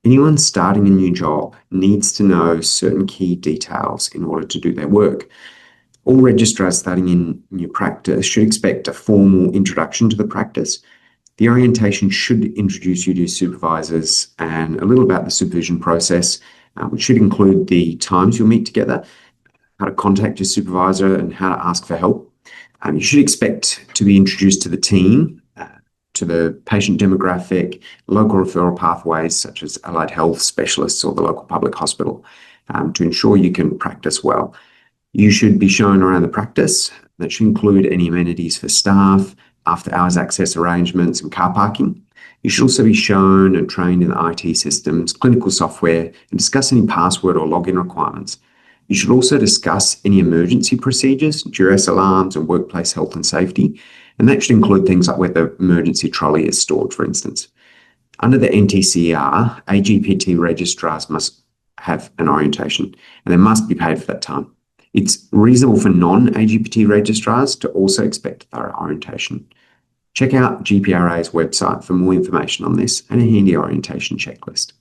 Anyone starting a new job needs to know certain key details in order to do their work. All registrars starting in new practice should expect a formal introduction to the practice. The orientation should introduce you to your supervisors and a little about the supervision process, which should include the times you'll meet together, how to contact your supervisor, and how to ask for help. You should expect to be introduced to the team, to the patient demographic, local referral pathways such as allied health specialists or the local public hospital, to ensure you can practice well. You should be shown around the practice. That should include any amenities for staff, after-hours access arrangements, and car parking. You should also be shown and trained in the IT systems, clinical software, and discuss any password or login requirements. You should also discuss any emergency procedures, duress alarms, and workplace health and safety. And that should include things like where the emergency trolley is stored, for instance. Under the NTCR, AGPT registrars must have an orientation, and they must be paid for that time. It's reasonable for non-AGPT registrars to also expect thorough orientation. Check out GPRA's website for more information on this and a handy orientation checklist.